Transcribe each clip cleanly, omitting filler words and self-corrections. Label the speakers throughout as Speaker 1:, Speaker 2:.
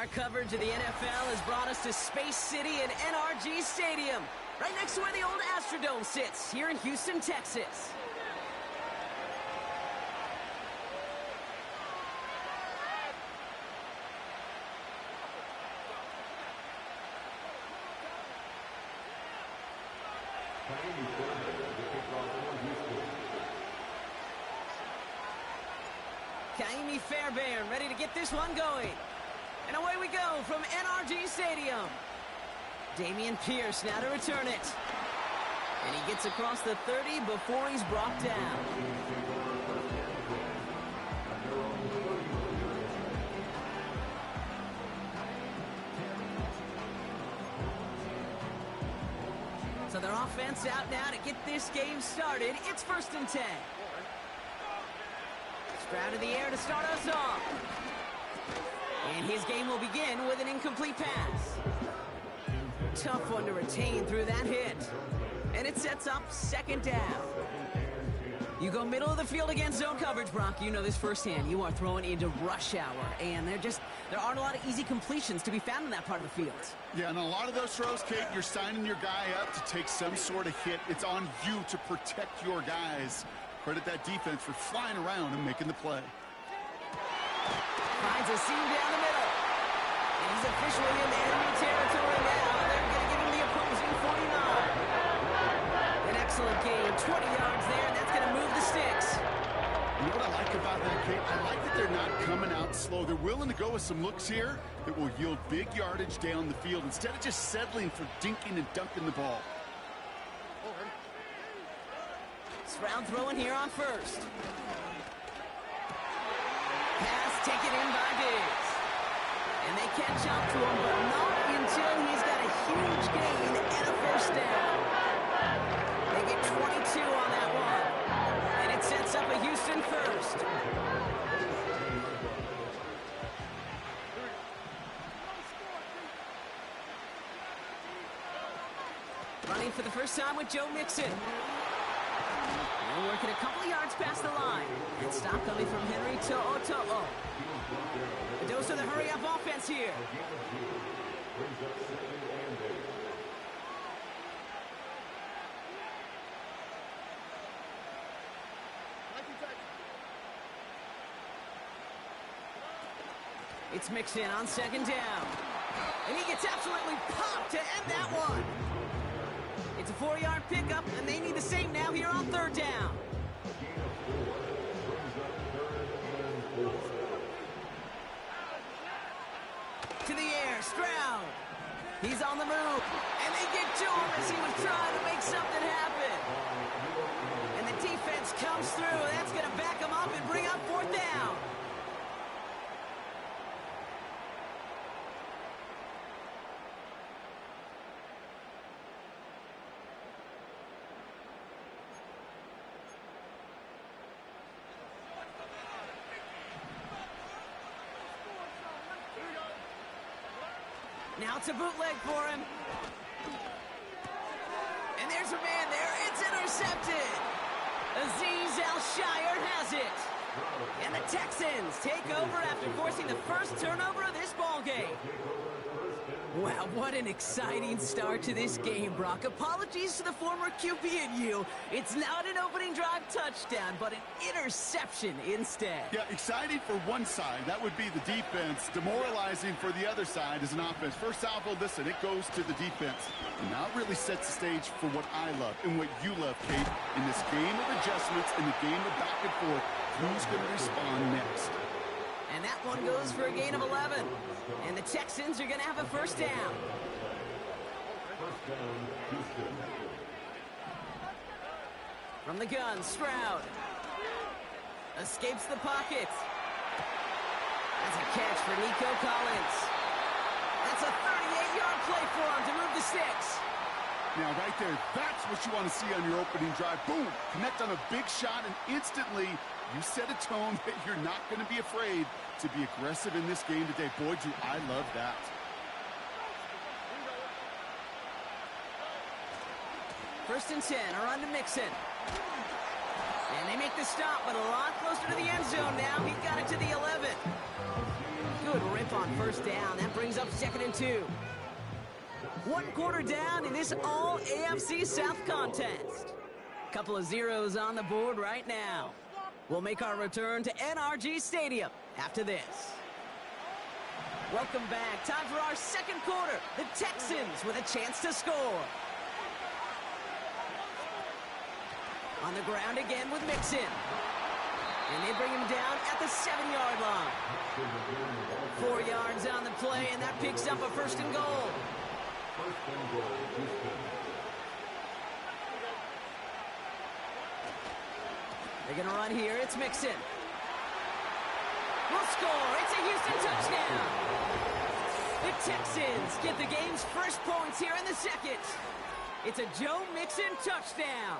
Speaker 1: Our coverage of the NFL has brought us to Space City and NRG Stadium, right next to where the old Astrodome sits, here in Houston, Texas. Kaimi Fairbairn ready to get this one going. And away we go from NRG Stadium. Damian Pierce now to return it. And he gets across the 30 before he's brought down. So their offense out now to get this game started. It's 1st and 10. Stroud in the air to start us off. And his game will begin with an incomplete pass. Tough one to retain through that hit. And it sets up 2nd down. You go middle of the field against zone coverage, Brock. You know this firsthand. You are throwing into rush hour. And there aren't a lot of easy completions to be found in that part of the field.
Speaker 2: Yeah, and a lot of those throws, Kate, you're signing your guy up to take some sort of hit. It's on you to protect your guys. Credit that defense for flying around and making the play.
Speaker 1: Finds a seam down the middle. And he's officially in enemy territory now. They're going to give him the opposing 49. An excellent gain, 20 yards there, and that's going to move the sticks.
Speaker 2: You know what I like about that, Kate? I like that they're not coming out slow. They're willing to go with some looks here that will yield big yardage down the field instead of just settling for dinking and dunking the ball.
Speaker 1: Stroud throwing here on 1st. Pass taken in by Diggs. And they catch up to him, but not until he's got a huge gain and a 1st down. They get 22 on that one. And it sets up a Houston 1st. Running for the first time with Joe Mixon. They're working a couple of yards past the line. And stop coming from Henry To'o. A dose of the hurry-up offense here. It's Mixon on 2nd down. And he gets absolutely popped to end that one. It's a 4-yard pickup, and they need the same now here on 3rd down. To the air, Stroud. He's on the move, and they get to him as he was trying to make something happen. And the defense comes through. That's going to back him up and bring up 4th down. Now it's a bootleg for him. And there's a man there. It's intercepted. Azeez Al-Shire has it. And the Texans take over after forcing the first turnover of this ballgame. Wow, what an exciting start to this game, Brock. Apologies to the former QB and you. It's not an opening drive touchdown, but an interception instead.
Speaker 2: Yeah, exciting for one side. That would be the defense. Demoralizing for the other side as an offense. First salvo, listen, it goes to the defense. And now it really sets the stage for what I love and what you love, Kate. In this game of adjustments, in the game of back and forth, who's going to respond next?
Speaker 1: And that one goes for a gain of 11. And the Texans are going to have a 1st down. From the gun, Stroud. Escapes the pocket. That's a catch for Nico Collins. That's a 38-yard play for him to move the sticks.
Speaker 2: Now, right there, that's what you want to see on your opening drive. Boom! Connect on a big shot, and instantly you set a tone that you're not going to be afraid to be aggressive in this game today. Boy, do I love that.
Speaker 1: First and 10, a run to Mixon. And they make the stop, but a lot closer to the end zone now. He got it to the 11. Good rip on first down. That brings up 2nd and 2. 1 quarter down in this all AFC South contest. Couple of zeros on the board right now. We'll make our return to NRG Stadium after this. Welcome back. Time for our 2nd quarter. The Texans with a chance to score. On the ground again with Mixon. And they bring him down at the 7-yard line. 4 yards on the play, and that picks up a 1st and goal. They're going to run here. It's Mixon. Will score. It's a Houston touchdown. The Texans get the game's first points here in the 2nd. It's a Joe Mixon touchdown.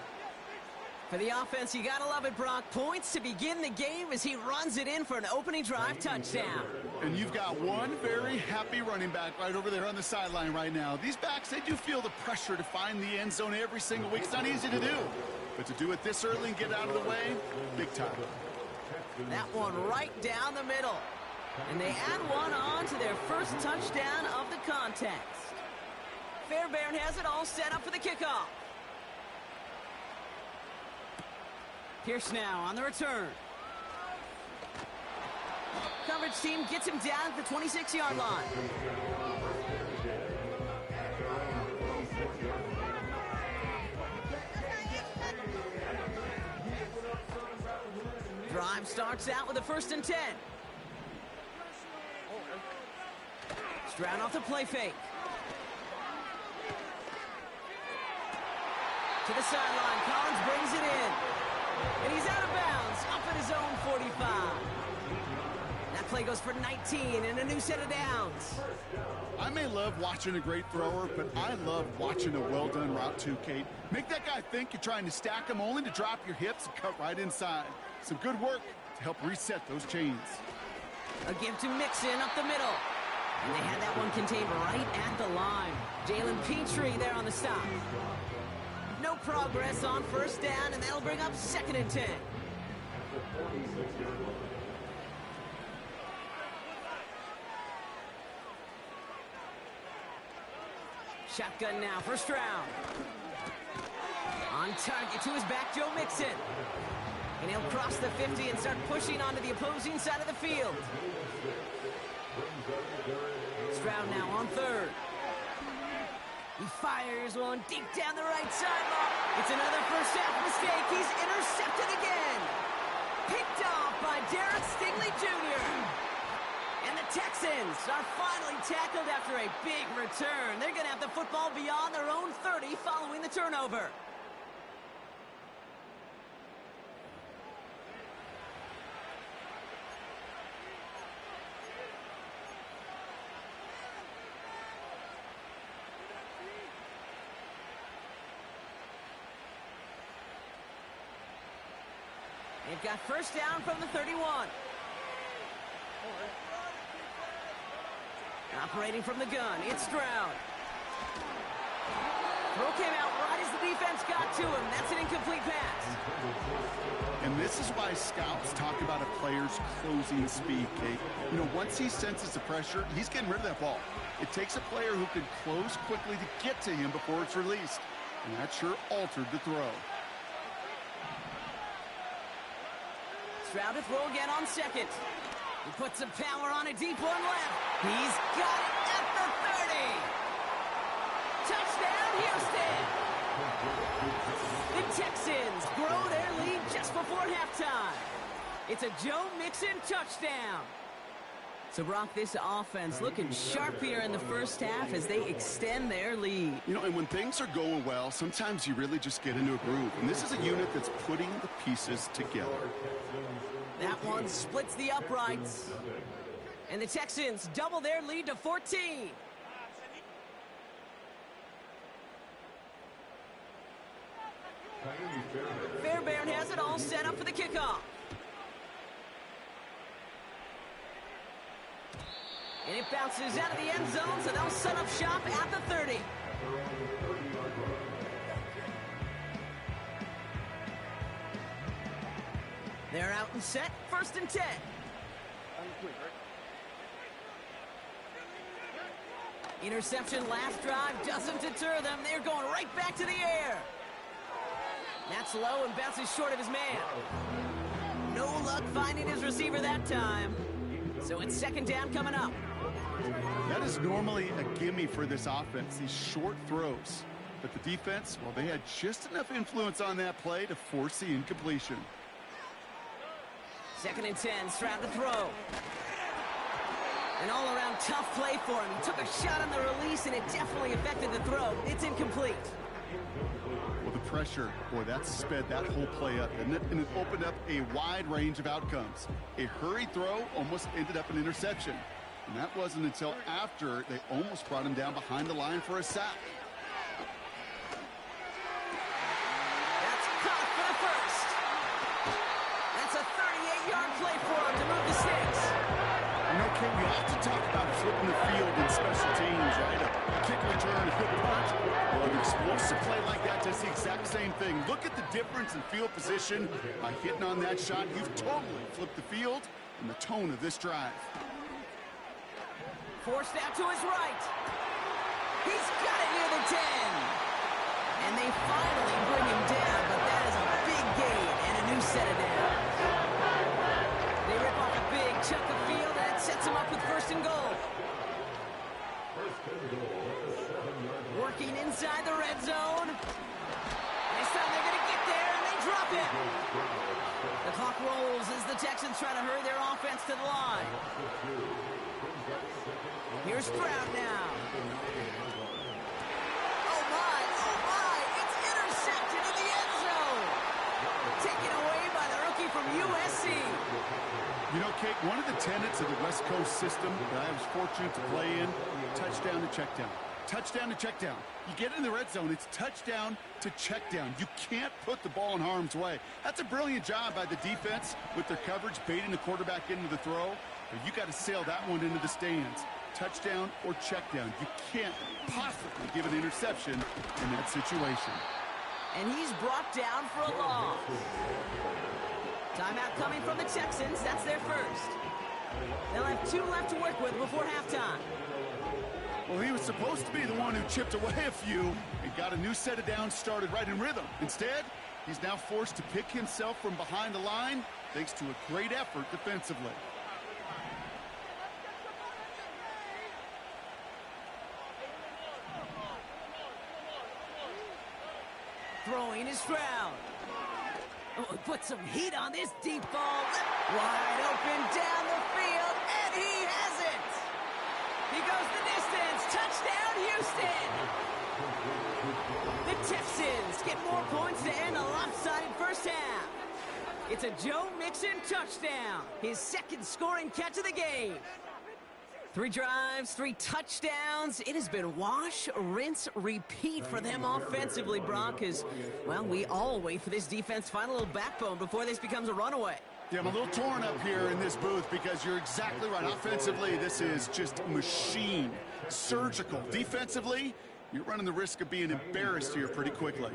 Speaker 1: For the offense, you gotta love it, Brock. Points to begin the game as he runs it in for an opening drive touchdown.
Speaker 2: And you've got one very happy running back right over there on the sideline right now. These backs, they do feel the pressure to find the end zone every single week. It's not easy to do. But to do it this early and get out of the way, big time.
Speaker 1: That one right down the middle. And they add one on to their first touchdown of the contest. Fairbairn has it all set up for the kickoff. Pierce now on the return. Coverage team gets him down at the 26-yard line. Drive starts out with a 1st and 10. Stroud off the play fake. To the sideline. Collins brings it in. And he's out of bounds, up at his own 45. That play goes for 19 and a new set of downs.
Speaker 2: I may love watching a great thrower, but I love watching a well-done route too, Kate. Make that guy think you're trying to stack him only to drop your hips and cut right inside. Some good work to help reset those chains.
Speaker 1: A give to Mixon up the middle. And they had that one contained right at the line. Jalen Petrie there on the stop. No progress on 1st down, and that'll bring up 2nd and 10. Shotgun now for Stroud. On target to his back, Joe Mixon. And he'll cross the 50 and start pushing onto the opposing side of the field. Stroud now on 3rd. He fires one deep down the right sideline. It's another first half mistake. He's intercepted again. Picked off by Derek Stingley Jr. And the Texans are finally tackled after a big return. They're going to have the football beyond their own 30 following the turnover. They've got 1st down from the 31. Operating from the gun, it's Stroud. Throw came out right as the defense got to him. That's an incomplete pass.
Speaker 2: And this is why scouts talk about a player's closing speed, Kate. You know, once he senses the pressure, he's getting rid of that ball. It takes a player who can close quickly to get to him before it's released. And that sure altered the throw.
Speaker 1: Stroud to throw again on 2nd. He puts some power on a deep one left. He's got it at the 30. Touchdown, Houston. The Texans grow their lead just before halftime. It's a Joe Mixon touchdown. So, Brock, this offense looking sharp here in the first half as they extend their lead.
Speaker 2: You know, and when things are going well, sometimes you really just get into a groove. And this is a unit that's putting the pieces together.
Speaker 1: That one splits the uprights. And the Texans double their lead to 14. Fairbairn has it all set up for the kickoff. And it bounces out of the end zone, so they'll set up shop at the 30. They're out and set, 1st and 10. Interception last drive doesn't deter them. They're going right back to the air. That's low and bounces short of his man. No luck finding his receiver that time. So it's second down coming up.
Speaker 2: That is normally a gimme for this offense, these short throws. But the defense, well, they had just enough influence on that play to force the incompletion.
Speaker 1: 2nd and 10, Stroud to throw. An all-around tough play for him. He took a shot on the release, and it definitely affected the throw. It's incomplete.
Speaker 2: Well, the pressure, boy, that sped that whole play up, didn't it? And it opened up a wide range of outcomes. A hurried throw almost ended up an interception. And that wasn't until after they almost brought him down behind the line for a sack.
Speaker 1: That's caught for the first. That's a 38-yard play for him to move the sticks.
Speaker 2: You know, Kate, we often talk about flipping the field in special teams, right? A kick return, a good punt. Well, an explosive play like that does the exact same thing. Look at the difference in field position. By hitting on that shot, you've totally flipped the field and the tone of this drive.
Speaker 1: Forced out to his right. He's got it near the 10. And they finally bring him down, but that is a big gain and a new set of downs. They rip off a big chunk of field, and it sets him up with 1st and goal. Working inside the red zone. This time they're going to get there, and they drop it. The clock rolls as the Texans try to hurry their offense to the line. Here's Stroud now. Oh my, it's intercepted in the end zone. Taken away by the rookie from USC.
Speaker 2: You know, Kate, one of the tenets of the West Coast system that I was fortunate to play in, touchdown to check down. Touchdown to check down. You get in the red zone, it's touchdown to check down. You can't put the ball in harm's way. That's a brilliant job by the defense with their coverage, baiting the quarterback into the throw. But you got to sail that one into the stands. Touchdown or check down. You can't possibly give an interception in that situation.
Speaker 1: And he's brought down for a loss. Timeout coming from the Texans. That's their first. They'll have 2 left to work with before halftime.
Speaker 2: Well, he was supposed to be the one who chipped away a few and got a new set of downs started right in rhythm. Instead, he's now forced to pick himself from behind the line thanks to a great effort defensively.
Speaker 1: Throwing is Stroud. Oh, put some heat on this deep ball. Wide open down the field, and he has it. He goes the distance. Touchdown, Houston. The Texans get more points to end a lopsided first half. It's a Joe Mixon touchdown, his 2nd scoring catch of the game. 3 drives, 3 touchdowns. It has been wash, rinse, repeat for them offensively, Brock, because, well, we all wait for this defense to find a little backbone before this becomes a runaway.
Speaker 2: Yeah, I'm a little torn up here in this booth because you're exactly right. Offensively, this is just machine, surgical. Defensively, you're running the risk of being embarrassed here pretty quickly.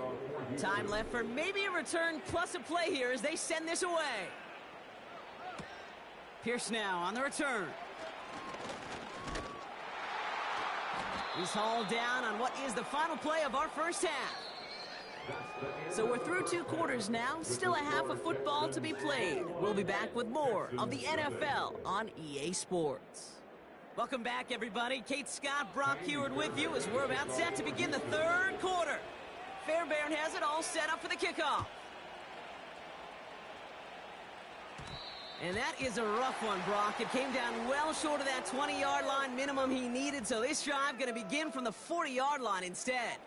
Speaker 1: Time left for maybe a return plus a play here as they send this away. Pierce now on the return. He's hauled down on what is the final play of our first half. So we're through 2 quarters now, still a half of football to be played. We'll be back with more of the NFL on EA Sports. Welcome back, everybody. Kate Scott, Brock Heward with you as we're about set to begin the 3rd quarter. Fairbairn has it all set up for the kickoff. And that is a rough one, Brock. It came down well short of that 20-yard line minimum he needed, so this drive going to begin from the 40-yard line instead.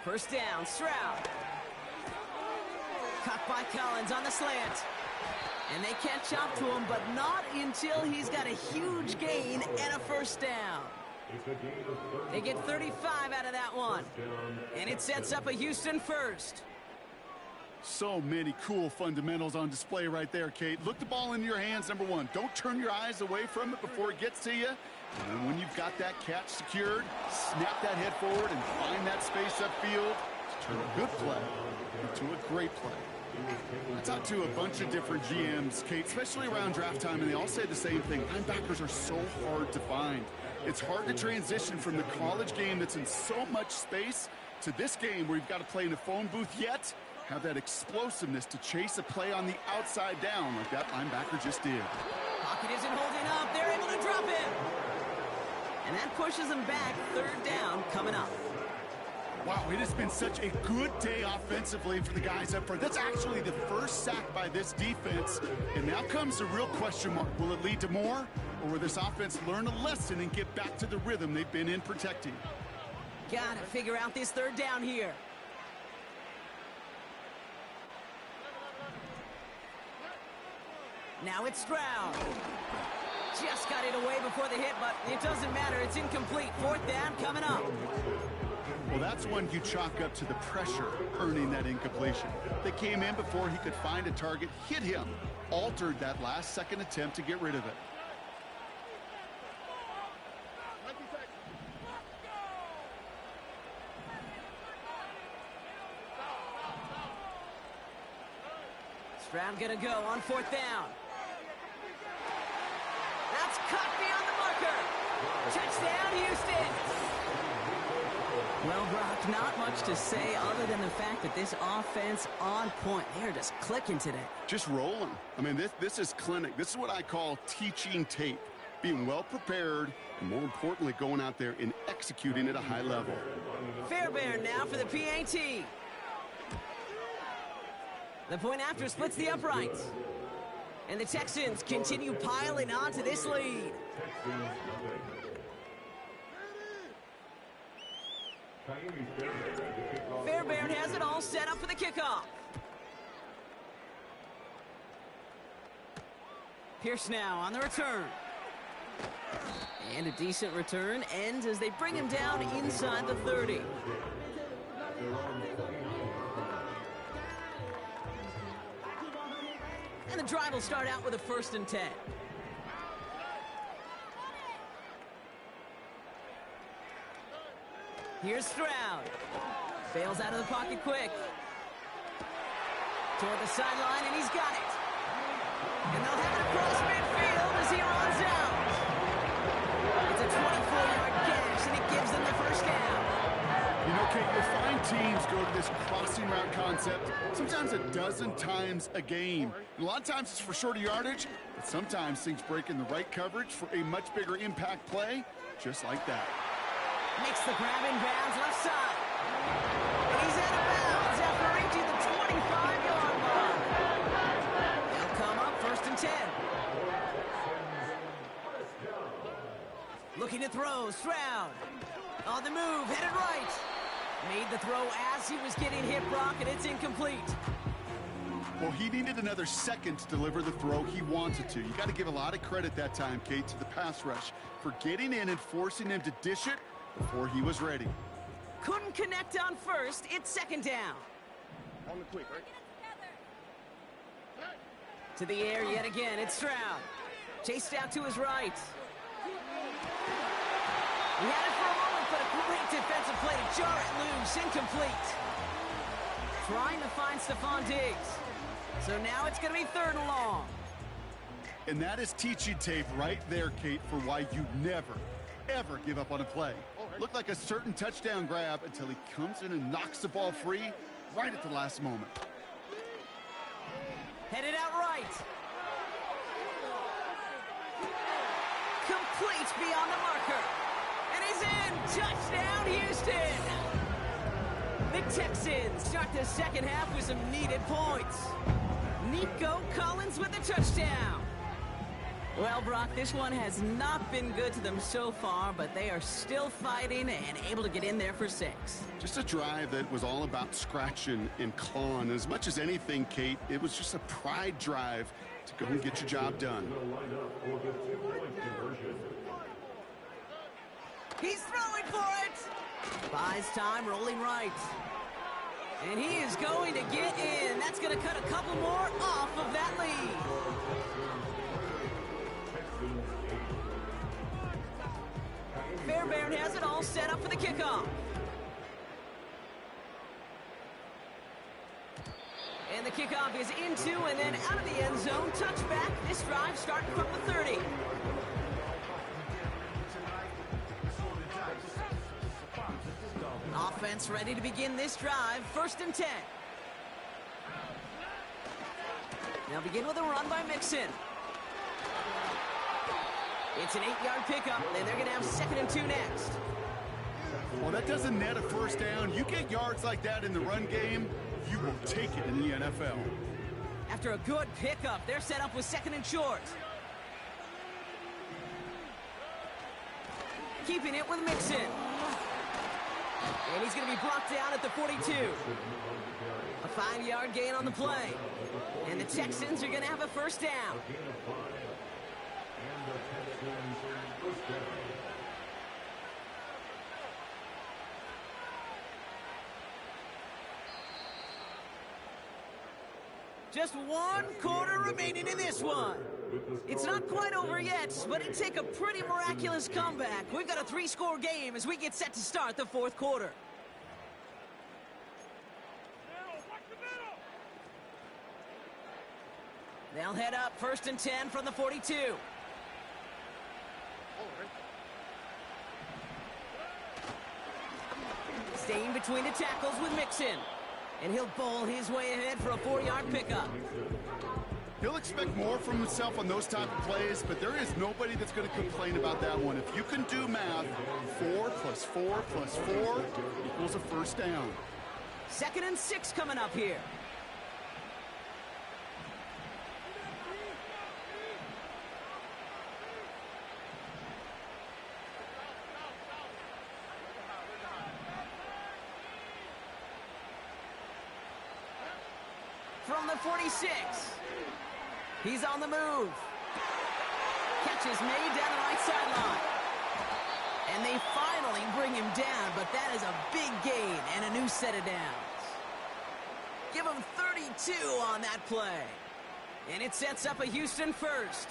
Speaker 1: First down, Stroud. Caught by Collins on the slant. And they catch up to him, but not until he's got a huge gain and a first down. They get 35 out of that one. And it sets up a Houston first.
Speaker 2: So many cool fundamentals on display right there, Kate. Look the ball in your hands, number 1. Don't turn your eyes away from it before it gets to you. And then when you've got that catch secured, snap that head forward and find that space upfield to turn a good play into a great play. I talked to a bunch of different GMs, Kate, especially around draft time, and they all say the same thing. Linebackers are so hard to find. It's hard to transition from the college game that's in so much space to this game where you've got to play in a phone booth, yet have that explosiveness to chase a play on the outside down like that linebacker just did.
Speaker 1: Pocket isn't holding up. They're able to drop him. And that pushes them back. Third down coming up.
Speaker 2: Wow, it has been such a good day offensively for the guys up front. That's actually the first sack by this defense. And now comes the real question mark. Will it lead to more? Or will this offense learn a lesson and get back to the rhythm they've been in protecting?
Speaker 1: Gotta figure out this third down here. Now it's Stroud. Just got it away before the hit, but it doesn't matter. It's incomplete. Fourth down coming up.
Speaker 2: Well, that's one you chalk up to the pressure earning that incompletion. They came in before he could find a target, hit him, altered that last second attempt to get rid of it.
Speaker 1: Stroud gonna go on fourth down. That's cut beyond the marker. Touchdown, Houston. Well, Brock, not much to say other than the fact that this offense on point. They're just clicking today.
Speaker 2: Just rolling. I mean, this is clinic. This is what I call teaching tape. Being well prepared, and more importantly, going out there and executing at a high level.
Speaker 1: Fairbairn now for the PAT. The point after splits the uprights. And the Texans continue piling on to this lead. Fairbairn has it all set up for the kickoff. Pierce now on the return. And a decent return ends as they bring him down inside the 30. And the drive will start out with a 1st and 10. Here's Stroud. Bails out of the pocket quick. Toward the sideline, and he's got it. And they'll have it across midfield as he runs out. It's a 24-yard gash, and it gives them the first down.
Speaker 2: You know, Kate, you'll find teams go to this crossing route concept sometimes a dozen times a game. And a lot of times it's for shorter yardage, but sometimes things break in the right coverage for a much bigger impact play, just like that.
Speaker 1: Makes the grab in bounds left side. And he's out of bounds after reaching the 25-yard line. They'll come up 1st and 10. Looking to throw, Stroud. On the move, headed right. Made the throw as he was getting hit, Brock, and it's incomplete.
Speaker 2: Well, he needed another second to deliver the throw he wanted to. You got to give a lot of credit that time, Kate, to the pass rush for getting in and forcing him to dish it before he was ready.
Speaker 1: Couldn't connect on first. It's 2nd down.
Speaker 2: On the quick, right?
Speaker 1: To the air yet again. It's Stroud. Chased out to his right. He had it for a moment, but a great defensive play to jar it loose. Incomplete. Trying to find Stephon Diggs. So now it's going to be 3rd and long.
Speaker 2: And that is teaching tape right there, Kate, for why you never, ever give up on a play. Looked like a certain touchdown grab until he comes in and knocks the ball free right at the last moment.
Speaker 1: Headed out right. Complete beyond the marker. And he's in. Touchdown, Houston. The Texans start the second half with some needed points. Nico Collins with the touchdown. Well, Brock, this one has not been good to them so far, but they are still fighting and able to get in there for 6.
Speaker 2: Just a drive that was all about scratching and clawing. As much as anything, Kate, it was just a pride drive to go and get your job done.
Speaker 1: He's throwing for it. Buys time, rolling right. And he is going to get in. That's going to cut a couple more off of that lead. Fairbairn has it all set up for the kickoff. And the kickoff kickoff is into and then out of the end zone. Touchback. This drive starting from the 30. Offense ready to begin this drive. 1st and 10. Now begin with a run by Mixon. It's an 8-yard pickup, and they're going to have 2nd and 2 next.
Speaker 2: Well, that doesn't net a first down. You get yards like that in the run game, you will take it in the NFL.
Speaker 1: After a good pickup, they're set up with 2nd and short. Keeping it with Mixon. And he's going to be brought down at the 42. A 5-yard gain on the play. And the Texans are going to have a first down. Just 1 quarter remaining in this one. It's not quite over yet, but it'd take a pretty miraculous comeback. We've got a 3-score game as we get set to start the 4th quarter. They'll head up 1st and 10 from the 42. Staying between the tackles with Mixon. And he'll bowl his way ahead for a 4-yard pickup.
Speaker 2: He'll expect more from himself on those type of plays, but there is nobody that's going to complain about that one. If you can do math, 4 plus 4 plus 4 equals a first down.
Speaker 1: 2nd and 6 coming up here. From the 46. He's on the move. Catch is made down the right sideline. And they finally bring him down, but that is a big gain and a new set of downs. Give him 32 on that play. And it sets up a Houston first.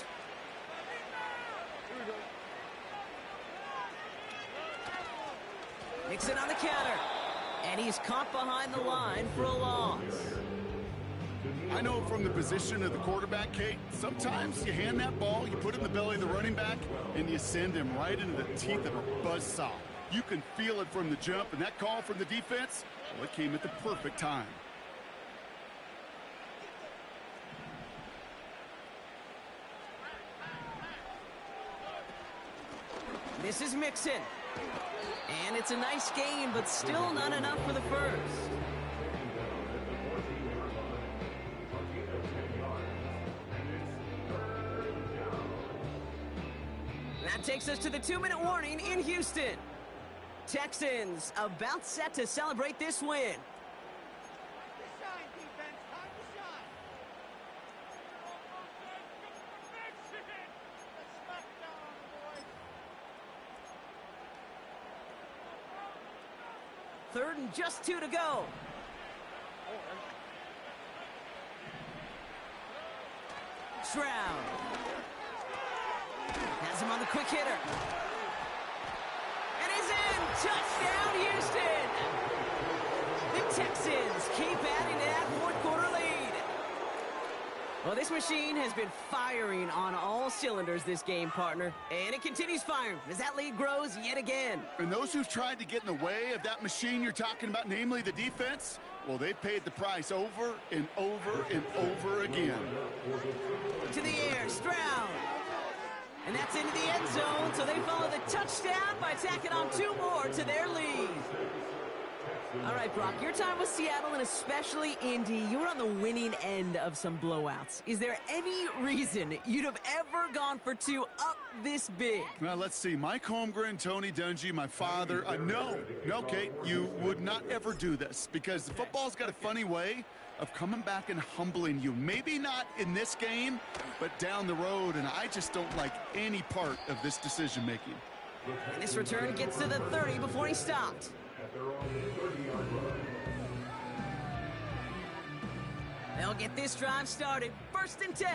Speaker 1: Mixon on the counter. And he's caught behind the line for a loss.
Speaker 2: I know from the position of the quarterback, Kate, sometimes you hand that ball, you put it in the belly of the running back, and you send him right into the teeth of a buzzsaw. You can feel it from the jump, and that call from the defense, well, it came at the perfect time.
Speaker 1: This is Mixon. And it's a nice gain, but still not enough for the first. That takes us to the 2-minute warning in Houston. Texans about set to celebrate this win. Third and just 2 to go. Stroud. Has him on the quick hitter. And he's in! Touchdown, Houston! The Texans keep adding to that 4th quarter lead. Well, this machine has been firing on all cylinders this game, partner. And it continues firing as that lead grows yet again.
Speaker 2: And those who've tried to get in the way of that machine you're talking about, namely the defense, well, they've paid the price over and over and over again.
Speaker 1: To the air, Stroud. And that's into the end zone, so they follow the touchdown by tacking on 2 more to their lead. All right, Brock, your time with Seattle and especially Indy, you were on the winning end of some blowouts. Is there any reason you'd have ever gone for 2 up this big?
Speaker 2: Well, let's see. Mike Holmgren, Tony Dungy, my father. No, Kate, you would not ever do this because the football's got a funny way of coming back and humbling you. Maybe not in this game, but down the road, and I just don't like any part of this decision-making.
Speaker 1: And this return gets to the 30 before he stopped. They'll get this drive started. 1st and 10.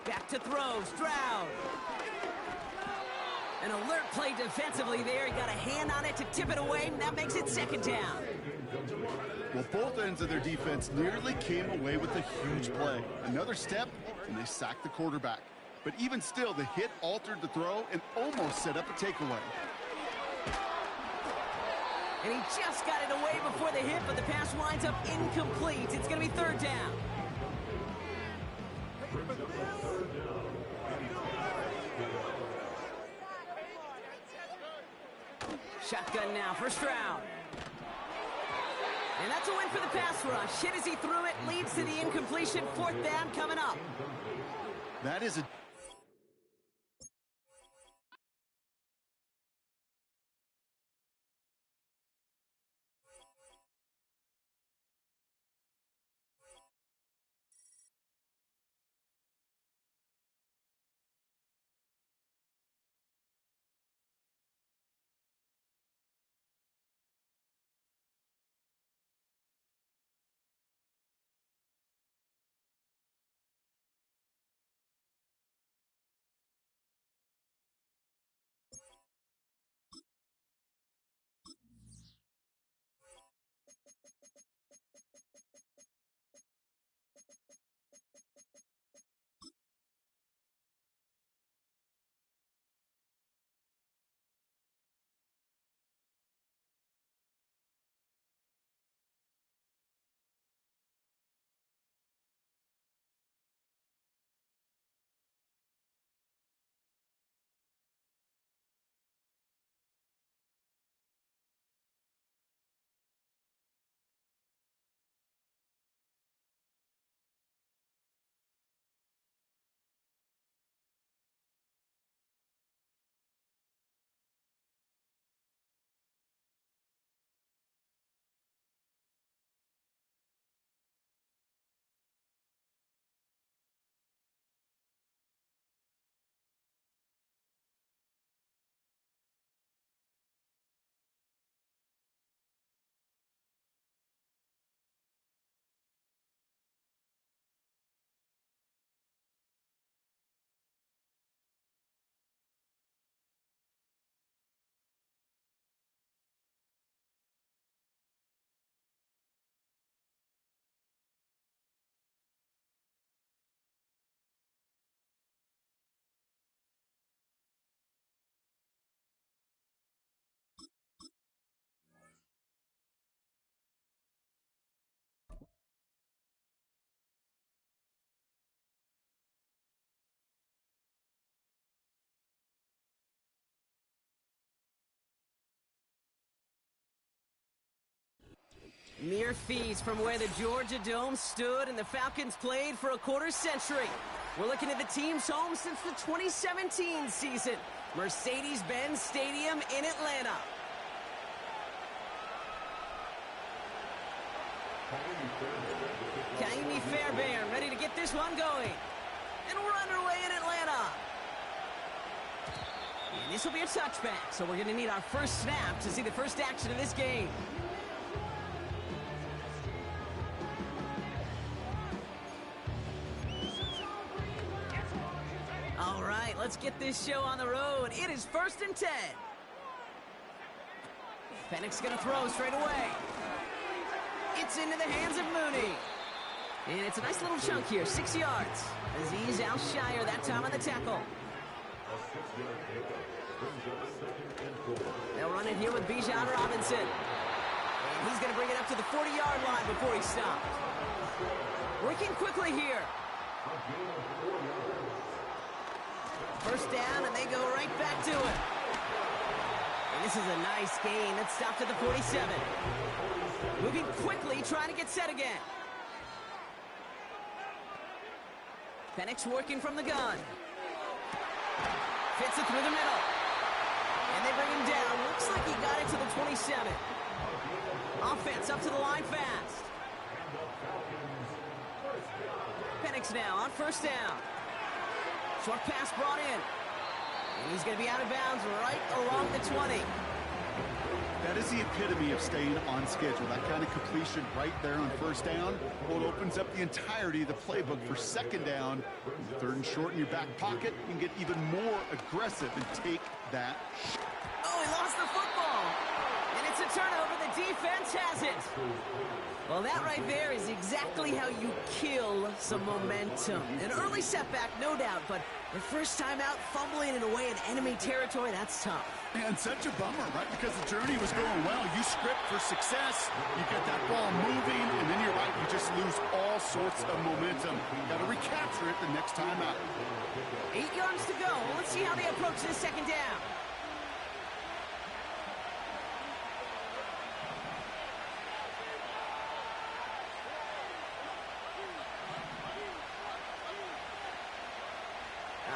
Speaker 1: Back to throw, Stroud. An alert play defensively there. He got a hand on it to tip it away, and that makes it 2nd down.
Speaker 2: Well, both ends of their defense nearly came away with a huge play. Another step, and they sacked the quarterback. But even still, the hit altered the throw and almost set up a takeaway.
Speaker 1: And he just got it away before the hit, but the pass winds up incomplete. It's going to be third down. Shotgun now, first round. And that's a win for the pass rush. Hit as he threw it, leads to the incompletion. Fourth down coming up.
Speaker 2: That is a...
Speaker 1: Mere feet from where the Georgia Dome stood and the Falcons played for a quarter century. We're looking at the team's home since the 2017 season. Mercedes-Benz Stadium in Atlanta. Kaimi Fairbairn ready to get this one going. And we're underway in Atlanta. And this will be a touchback, so we're going to need our first snap to see the first action of this game. All right, let's get this show on the road. It is 1st and 10. Penix going to throw straight away. It's into the hands of Mooney. And it's a nice little chunk here, 6 yards. Azeez Al-Shire that time on the tackle. They'll run it here with Bijan Robinson. And he's going to bring it up to the 40-yard line before he's stopped. Working quickly here. First down, and they go right back to it. And this is a nice gain. It stopped at the 47. Moving quickly, trying to get set again. Penix working from the gun. Fits it through the middle. And they bring him down. Looks like he got it to the 27. Offense up to the line fast. Penix now on first down. Short pass brought in. And he's going to be out of bounds right along the 20.
Speaker 2: That is the epitome of staying on schedule. That kind of completion right there on first down. Well, it opens up the entirety of the playbook for second down. Third and short in your back pocket. You can get even more aggressive and take that.
Speaker 1: Oh, he lost the football. And it's a turnover. The defense has it. Well, that right there is exactly how you kill some momentum. An early setback, no doubt, but the first time out, fumbling it away in enemy territory, that's tough.
Speaker 2: And such a bummer, right? Because the journey was going well. You script for success, you get that ball moving, and then you're right, you just lose all sorts of momentum. Got to recapture it the next time out.
Speaker 1: 8 yards to go. Let's see how they approach this second down.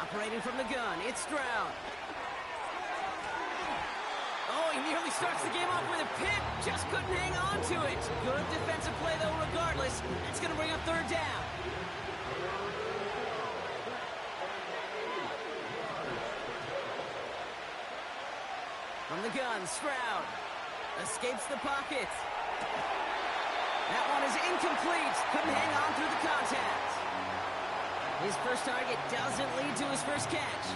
Speaker 1: Operating from the gun, it's Stroud. Oh, he nearly starts the game off with a pick. Just couldn't hang on to it. Good defensive play, though, regardless. That's going to bring up third down. From the gun, Stroud escapes the pocket. That one is incomplete. Couldn't hang on through the contact. His first target doesn't lead to his first catch.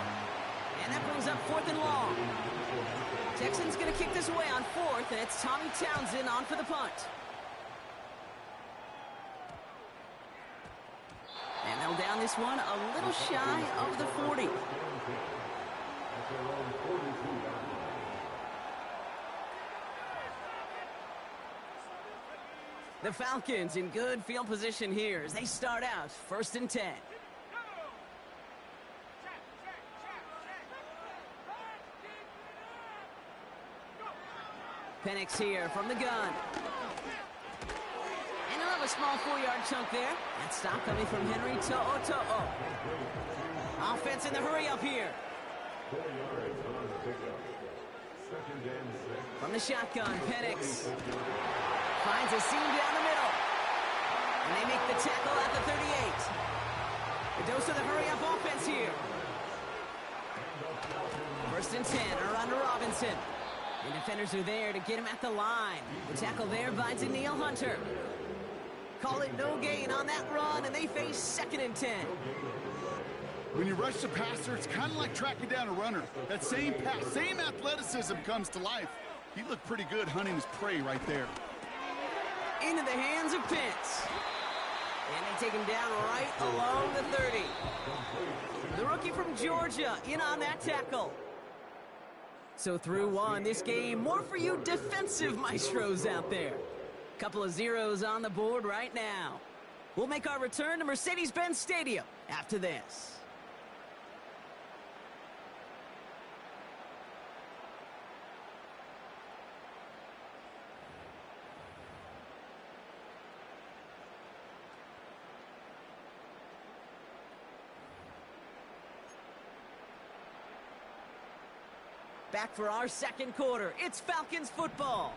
Speaker 1: And that brings up 4th and long. Texans going to kick this away on 4th, and it's Tommy Townsend on for the punt. And they'll down this one a little shy of the 40. The Falcons in good field position here as they start out 1st and 10. Penix here from the gun. And he'll have a small 4-yard chunk there. That stop coming from Henry To'o. Offense in the hurry up here. From the shotgun, Penix finds a seam down the middle. And they make the tackle at the 38. The dose of the hurry up offense here. 1st and 10, around to Robinson. The defenders are there to get him at the line. The tackle there by Danielle Hunter. Call it no gain on that run, and they face 2nd and 10.
Speaker 2: When you rush the passer, it's kind of like tracking down a runner. That same pass, same athleticism comes to life. He looked pretty good hunting his prey right there.
Speaker 1: Into the hands of Pitts. And they take him down right along the 30. The rookie from Georgia in on that tackle. So through one, this game, more for you defensive maestros out there. Couple of zeros on the board right now. We'll make our return to Mercedes-Benz Stadium after this. Back for our second quarter. It's Falcons football.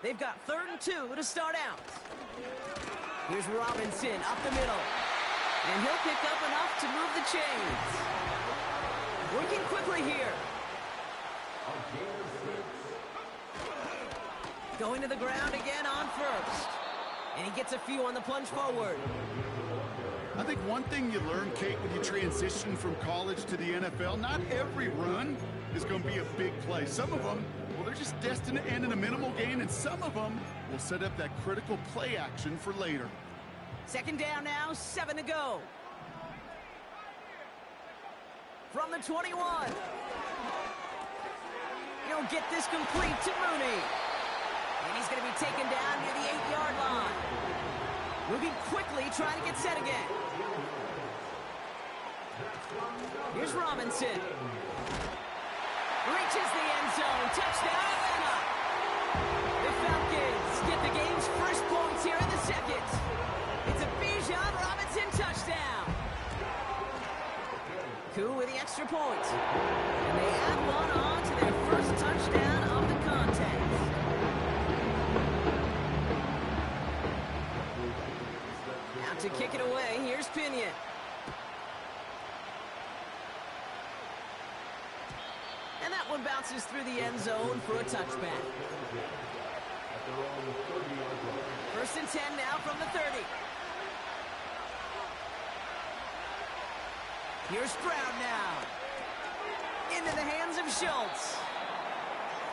Speaker 1: They've got 3rd and 2 to start out. Here's Robinson up the middle. And he'll pick up enough to move the chains. Working quickly here. Going to the ground again on 1st. And he gets a few on the plunge forward.
Speaker 2: I think one thing you learn, Kate, when you transition from college to the NFL, not every run is going to be a big play. Some of them, well, they're just destined to end in a minimal gain, and some of them will set up that critical play action for later.
Speaker 1: 2nd down now, 7 to go. From the 21. He'll get this complete to Mooney. And he's going to be taken down near the 8-yard line. Moving quickly, trying to get set again. Here's Robinson. Reaches the end zone. Touchdown, Atlanta. The Falcons get the game's first points here in the second. It's a Bijan Robinson touchdown. Koo with the extra point. And they add one on to their first touchdown of the contest. Now to kick it away, here's Pinion. And that one bounces through the end zone for a touchback. 1st and 10 now from the 30. Here's Stroud now. Into the hands of Schultz.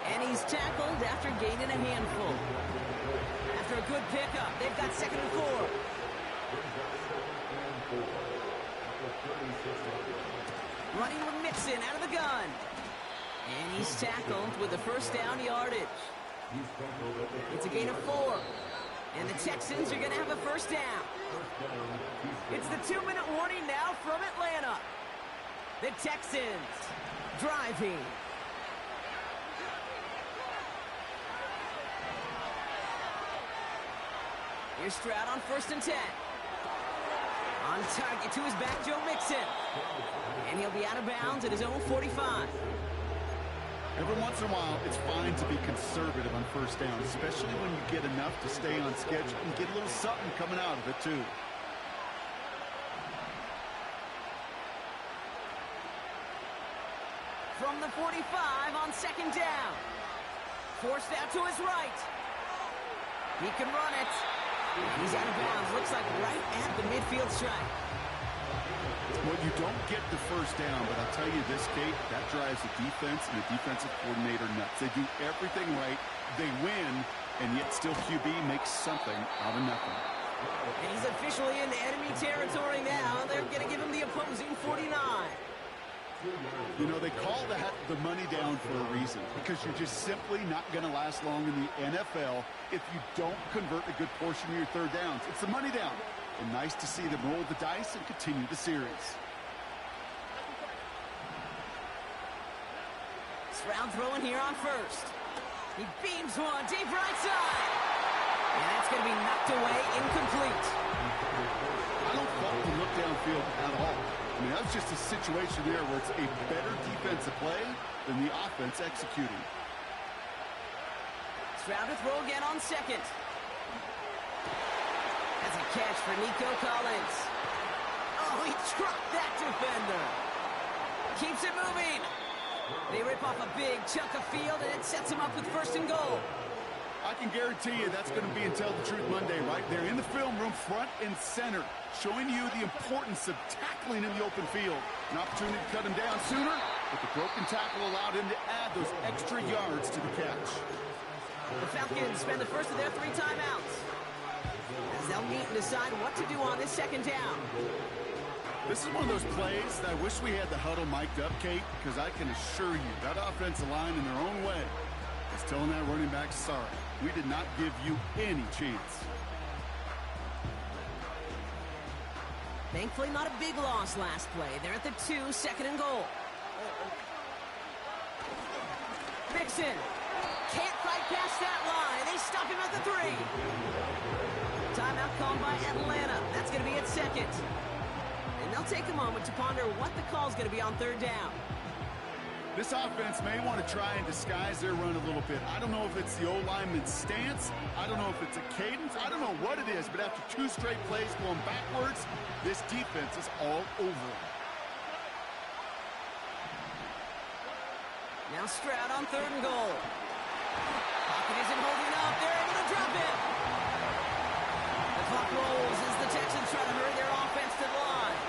Speaker 1: And he's tackled after gaining a handful. After a good pickup, they've got 2nd and 4. Running with Mixon out of the gun. And he's tackled with the first down yardage. It's a gain of 4. And the Texans are going to have a first down. It's the 2-minute warning now from Atlanta. The Texans driving. Here's Stroud on 1st and 10. On target to his back, Joe Mixon. And he'll be out of bounds at his own 45.
Speaker 2: Every once in a while, it's fine to be conservative on first down, especially when you get enough to stay on schedule and get a little something coming out of it, too.
Speaker 1: From the 45 on 2nd down. Forced out to his right. He can run it. He's out of bounds. Looks like right at the midfield stripe.
Speaker 2: Well, you don't get the first down, but I'll tell you this, Kate, that drives the defense and the defensive coordinator nuts. They do everything right. They win, and yet still QB makes something out of nothing.
Speaker 1: And he's officially in enemy territory now. They're going to give him the opposing 49.
Speaker 2: You know, they call that the money down for a reason, because you're just simply not going to last long in the NFL if you don't convert a good portion of your third downs. It's the money down. And nice to see them roll the dice and continue the series.
Speaker 1: Stroud throwing here on 1st. He beams one deep right side. And that's going to be knocked away, incomplete.
Speaker 2: I don't fault the look downfield at all. I mean, that's just a situation there where it's a better defensive play than the offense executing.
Speaker 1: Stroud to throw again on 2nd. That's a catch for Nico Collins. Oh, he trucked that defender. Keeps it moving. They rip off a big chunk of field, and it sets him up with 1st and goal.
Speaker 2: I can guarantee you that's going to be in Tell the Truth Monday right there in the film room, front and center, showing you the importance of tackling in the open field. An opportunity to cut him down sooner, but the broken tackle allowed him to add those extra yards to the catch.
Speaker 1: The Falcons spend the first of their 3 timeouts, as they'll meet and decide what to do on this 2nd down.
Speaker 2: This is one of those plays that I wish we had the huddle mic'd up, Kate, because I can assure you that offensive line in their own way is telling that running back, sorry, we did not give you any chance.
Speaker 1: Thankfully, not a big loss last play. They're at the 2, 2nd and goal. Mixon can't fight past that line. They stop him at the 3. Timeout called by Atlanta. That's going to be at 2nd. And they'll take a moment to ponder what the call's going to be on 3rd down.
Speaker 2: This offense may want to try and disguise their run a little bit. I don't know if it's the O-lineman's stance. I don't know if it's a cadence. I don't know what it is, but after 2 straight plays going backwards, this defense is all over them.
Speaker 1: Now Stroud on 3rd and goal. Pocket isn't holding up. They're able to drop it. The clock rolls as the Texans try to hurry their offense to the line.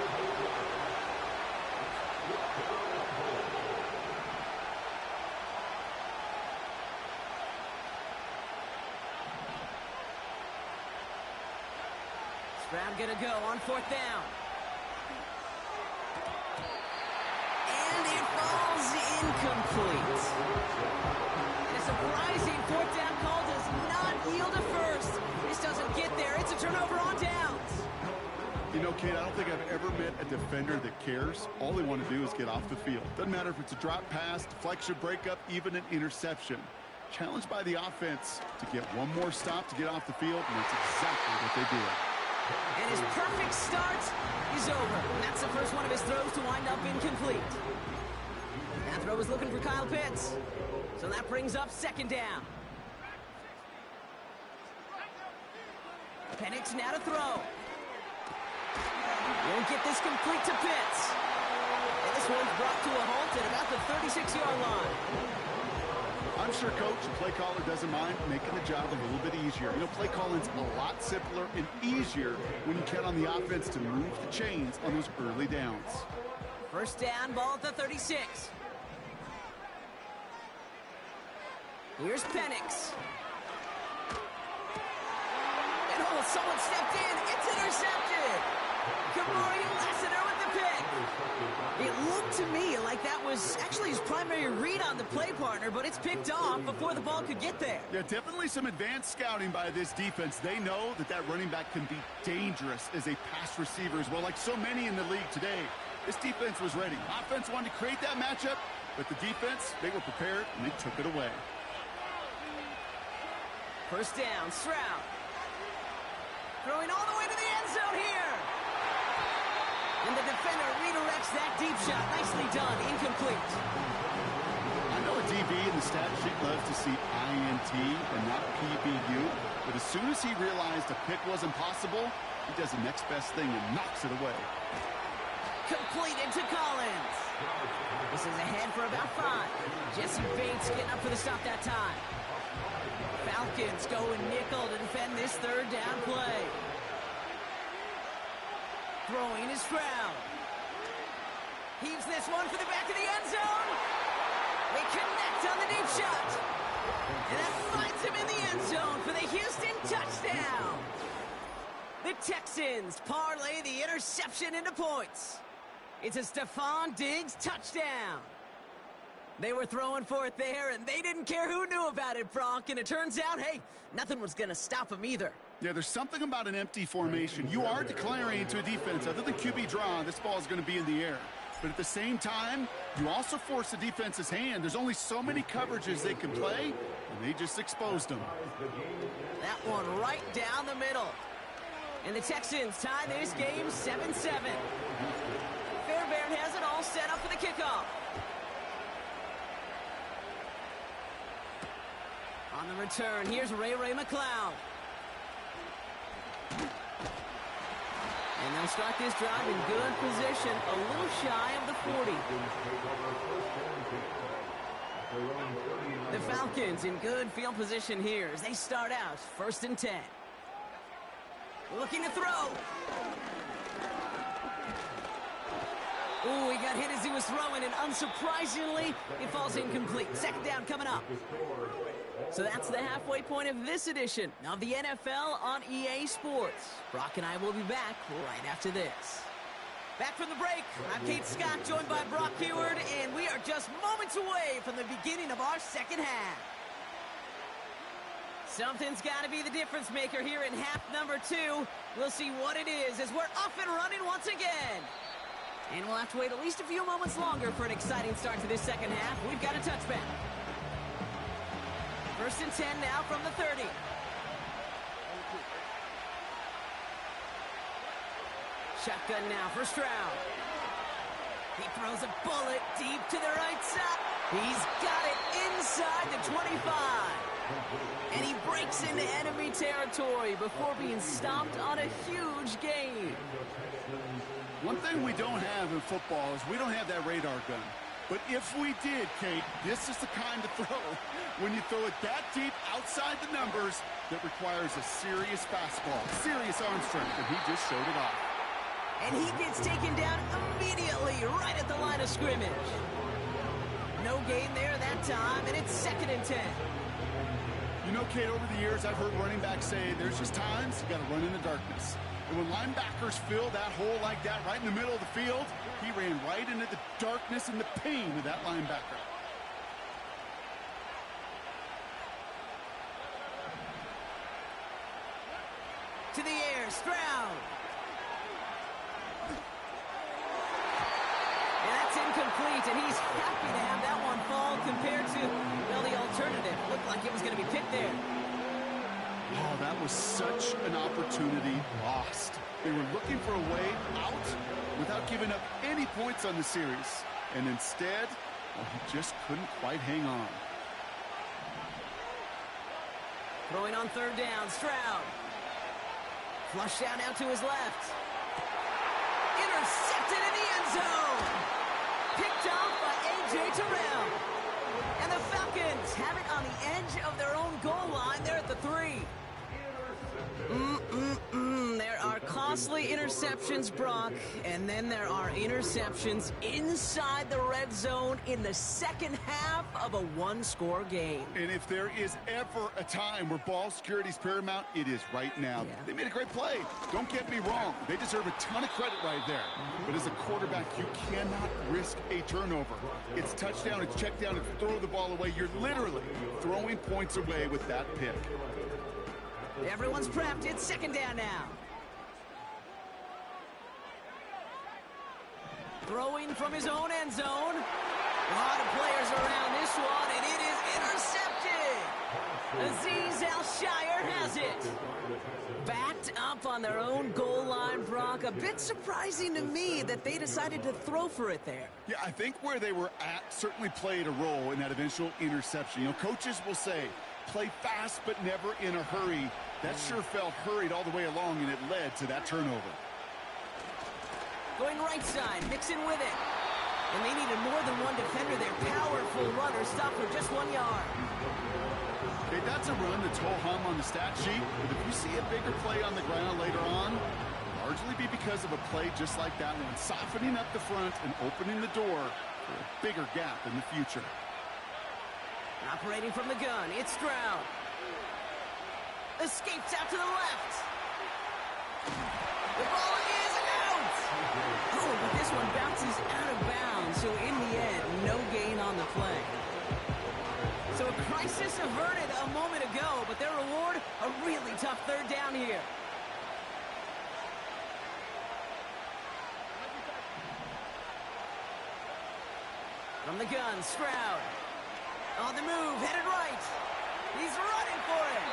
Speaker 1: Stroud gonna go on 4th down. And it falls incomplete. And a surprising 4th down call does not yield a first. This doesn't get there. It's a turnover on downs.
Speaker 2: You know, Kate, I don't think I've ever met a defender that cares. All they want to do is get off the field. Doesn't matter if it's a drop pass, deflection, breakup, even an interception. Challenged by the offense to get one more stop to get off the field, and that's exactly what they did.
Speaker 1: And his perfect start is over. That's the first one of his throws to wind up incomplete. That throw was looking for Kyle Pitts. So that brings up 2nd down. Penix now to throw. Won't get this complete to Pitts. And this one's brought to a halt at about the 36-yard line.
Speaker 2: I'm sure coach and play caller doesn't mind making the job a little bit easier. You know, play calling's a lot simpler and easier when you count on the offense to move the chains on those early downs.
Speaker 1: First down, ball at the 36. Here's Penix. And oh, someone stepped in. It's intercepted. Kamari Lassiter with the pick. It looked to me like that was actually his primary read on the play partner, but it's picked off before the ball could get there.
Speaker 2: Yeah, definitely some advanced scouting by this defense. They know that that running back can be dangerous as a pass receiver as well, like so many in the league today. This defense was ready. Offense wanted to create that matchup, but the defense, they were prepared, and they took it away.
Speaker 1: First down, Stroud. Throwing all the way to the end zone here. And the defender redirects that deep shot. Nicely done. Incomplete.
Speaker 2: I know a DB in the stat sheet loves to see INT and not PBU, but as soon as he realized a pick wasn't possible, he does the next best thing and knocks it away.
Speaker 1: Completed to Collins. This is ahead for about 5. Jesse Bates getting up for the stop that time. Falcons going nickel to defend this third down play. Throwing is Stroud. Heaves this one for the back of the end zone. They connect on the deep shot. And that finds him in the end zone for the Houston touchdown. The Texans parlay the interception into points. It's a Stephon Diggs touchdown. They were throwing for it there, and they didn't care who knew about it, Brock. And it turns out, hey, nothing was going to stop them either.
Speaker 2: Yeah, there's something about an empty formation. You are declaring to a defense, other than QB draw, this ball is going to be in the air. But at the same time, you also force the defense's hand. There's only so many coverages they can play, and they just exposed them.
Speaker 1: That one right down the middle. And the Texans tie this game 7-7. Fairbairn has it all set up for the kickoff. On the return, here's Ray McLeod. And they'll start this drive in good position, a little shy of the 40. The Falcons in good field position here as they start out 1st and 10. Looking to throw. Ooh, he got hit as he was throwing, and unsurprisingly, it falls incomplete. Second down coming up. So that's the halfway point of this edition of the NFL on EA Sports. Brock and I will be back right after this. Back from the break, I'm Kate Scott, joined by Brock Heward, and we are just moments away from the beginning of our second half. Something's got to be the difference maker here in half number 2. We'll see what it is as we're off and running once again. And we'll have to wait at least a few moments longer for an exciting start to this second half. We've got a touchback. 1st and 10 now from the 30. Shotgun now for Stroud. He throws a bullet deep to the right side. He's got it inside the 25. And he breaks into enemy territory before being stopped on a huge gain.
Speaker 2: One thing we don't have in football is we don't have that radar gun. But if we did, Kate, this is the kind of throw, when you throw it that deep outside the numbers, that requires a serious fastball, serious arm strength, and he just showed it off.
Speaker 1: And he gets taken down immediately right at the line of scrimmage. No gain there that time, and it's 2nd and 10.
Speaker 2: You know, Kate, over the years, I've heard running backs say there's just times you got to run in the darkness. And when linebackers fill that hole like that right in the middle of the field, he ran right into the darkness and the pain of that linebacker.
Speaker 1: To the air, Stroud. And that's incomplete, and he's happy to have that one fall compared to, well, the alternative. Looked like it was going to be picked there.
Speaker 2: Oh, that was such an opportunity lost. They were looking for a way out without giving up any points on the series. And instead, well, he just couldn't quite hang on.
Speaker 1: Throwing on 3rd down, Stroud. Flush out now to his left. Intercepted in the end zone. Picked off by A.J. Terrell. And the Falcons have it on the edge of their own goal line there at the 3. There are calls costly interceptions, Brock, and then there are interceptions inside the red zone in the second half of a one-score game.
Speaker 2: And if there is ever a time where ball security is paramount, it is right now.
Speaker 1: Yeah.
Speaker 2: They made a great play. Don't get me wrong. They deserve a ton of credit right there. But as a quarterback, you cannot risk a turnover. It's touchdown, it's check down, it's throw the ball away. You're literally throwing points away with that pick.
Speaker 1: Everyone's prepped. It's second down now. Throwing from his own end zone. A lot of players around this one, and it is intercepted. Azeez Al-Shire has it. Backed up on their own goal line, Brock. A bit surprising to me that they decided to throw for it there.
Speaker 2: Yeah, I think where they were at certainly played a role in that eventual interception. You know, coaches will say, play fast but never in a hurry. That sure felt hurried all the way along, and it led to that turnover.
Speaker 1: Going right side, Mixon with it. And they needed more than one defender there. Powerful runner, stopped for just 1 yard.
Speaker 2: Okay, that's a run that's ho-hum on the stat sheet, but if you see a bigger play on the ground later on, largely be because of a play just like that one, softening up the front and opening the door for a bigger gap in the future.
Speaker 1: Operating from the gun, it's Stroud. Escapes out to the left. The ball is out! Oh, but this one bounces out of bounds, so in the end, no gain on the play. So a crisis averted a moment ago, but their reward, a really tough third down here. From the gun, Stroud. On the move, headed right. He's running for it.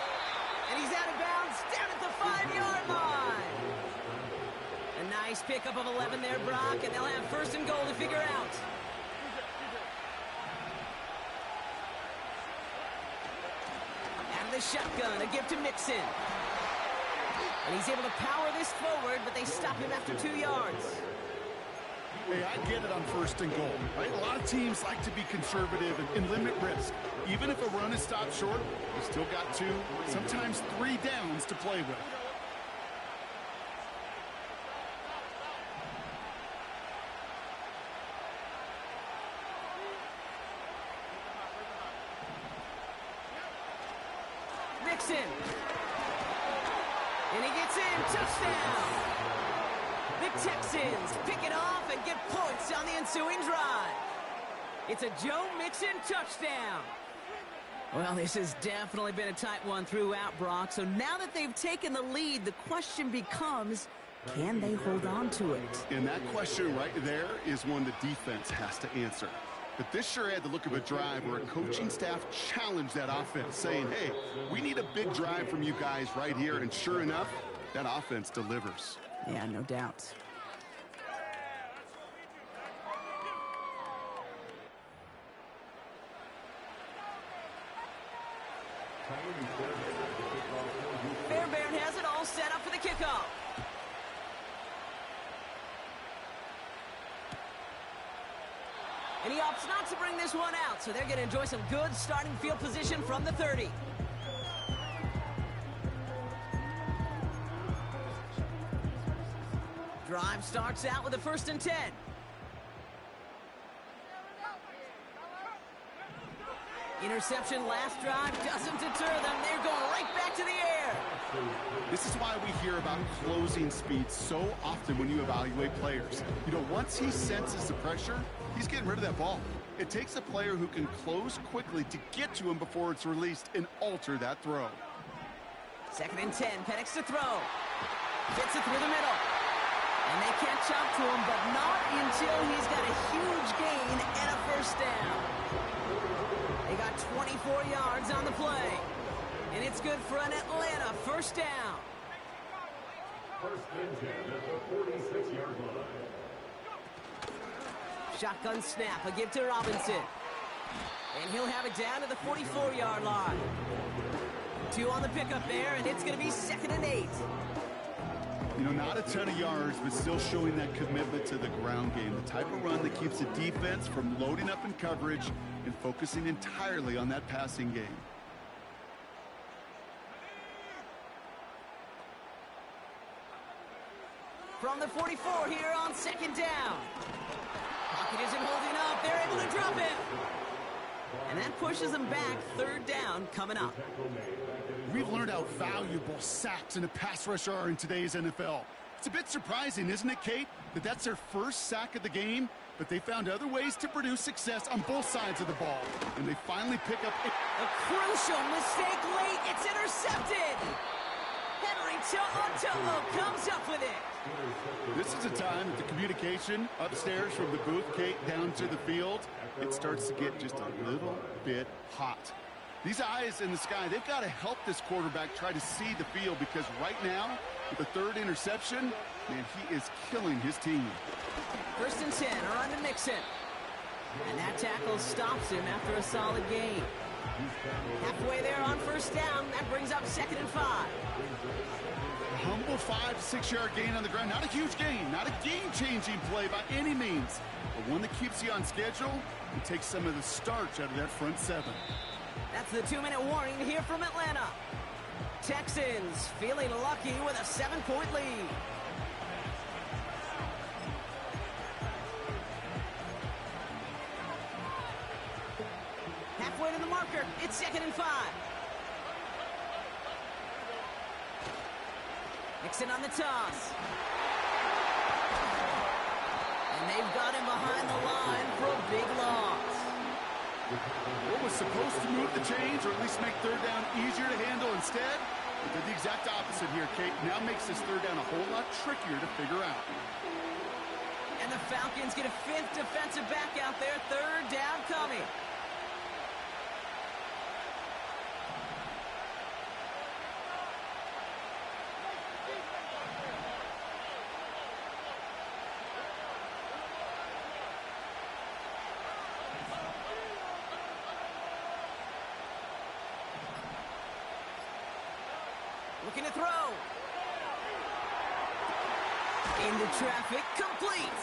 Speaker 1: And he's out of bounds, down at the 5-yard line. A nice pickup of 11 there, Brock, and they'll have first and goal to figure out. Out of the shotgun, a gift to Mixon. And he's able to power this forward, but they stop him after 2 yards.
Speaker 2: Hey, I get it on first and goal, right? A lot of teams like to be conservative and limit risk. Even if a run is stopped short, you still got 2, sometimes 3 downs to play with.
Speaker 1: Mixon. And he gets in, touchdown. The Texans pick it off and get points on the ensuing drive. It's a Joe Mixon touchdown. Well, this has definitely been a tight one throughout, Brock. So now that they've taken the lead, the question becomes, can they hold on to it?
Speaker 2: And that question right there is one the defense has to answer. But this sure had the look of a drive where a coaching staff challenged that offense, saying, hey, we need a big drive from you guys right here. And sure enough, that offense delivers.
Speaker 1: Yeah, no doubt. Fairbairn has it all set up for the kickoff. And he opts not to bring this one out, so they're going to enjoy some good starting field position from the 30. Drive starts out with a 1st and 10. Interception last drive doesn't deter them. They're going right back to the air.
Speaker 2: This is why we hear about closing speed so often when you evaluate players. You know, once he senses the pressure, he's getting rid of that ball. It takes a player who can close quickly to get to him before it's released and alter that throw.
Speaker 1: 2nd and 10, Penix to throw. Gets it through the middle. And they catch up to him, but not until he's got a huge gain and a 1st down. They got 24 yards on the play. And it's good for an Atlanta 1st down.
Speaker 3: 1st and 10 at the 46-yard line.
Speaker 1: Shotgun snap, a give to Robinson. And he'll have it down to the 44-yard line. 2 on the pickup there, and it's going to be 2nd and 8.
Speaker 2: You know, not a ton of yards, but still showing that commitment to the ground game. The type of run that keeps the defense from loading up in coverage and focusing entirely on that passing game.
Speaker 1: from the 44 here on second down. Pocket isn't holding up. They're able to drop him. And that pushes them back. Third down coming up.
Speaker 2: We've learned how valuable sacks and a pass rush are in today's NFL. It's a bit surprising, isn't it, Kate, that that's their first sack of the game, but they found other ways to produce success on both sides of the ball, and they finally pick up
Speaker 1: a crucial mistake late. It's intercepted. Henry To'o comes up with it.
Speaker 2: This is a time that the communication upstairs from the booth, Kate, down to the field, it starts to get just a little bit hot. These eyes in the sky, they've got to help this quarterback try to see the field, because right now, with the third interception, man, he is killing his team.
Speaker 1: 1st and 10, around to Mixon. And that tackle stops him after a solid gain. Halfway there on 1st down, that brings up 2nd and 5.
Speaker 2: A humble 5 to 6 yard gain on the ground. Not a huge gain, not a game-changing play by any means, but one that keeps you on schedule and takes some of the starch out of that front 7.
Speaker 1: That's the 2-minute warning here from Atlanta. Texans feeling lucky with a 7-point lead. Halfway to the marker, it's 2nd and 5. Mixon on the toss. And they've got him behind the line for a big loss.
Speaker 2: What was supposed to move the chains, or at least make 3rd down easier to handle, instead, it did the exact opposite here, Kate. Now makes this 3rd down a whole lot trickier to figure out.
Speaker 1: And the Falcons get a 5th defensive back out there. 3rd down coming. Looking to throw. Into traffic, complete.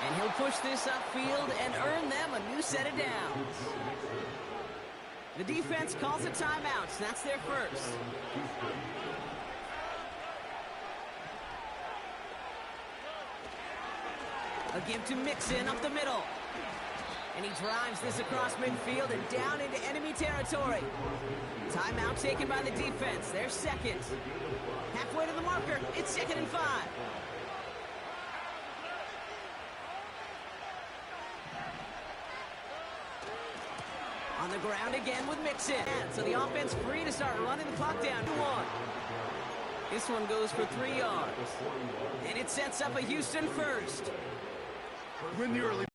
Speaker 1: And he'll push this upfield and earn them a new set of downs. The defense calls a timeout. That's their first. A give to Mixon up the middle. And he drives this across midfield and down into enemy territory. Timeout taken by the defense. They're second. Halfway to the marker. It's 2nd and 5. On the ground again with Mixon. So the offense free to start running the clock down to 1. This one goes for 3 yards. And it sets up a Houston first.
Speaker 2: Win the early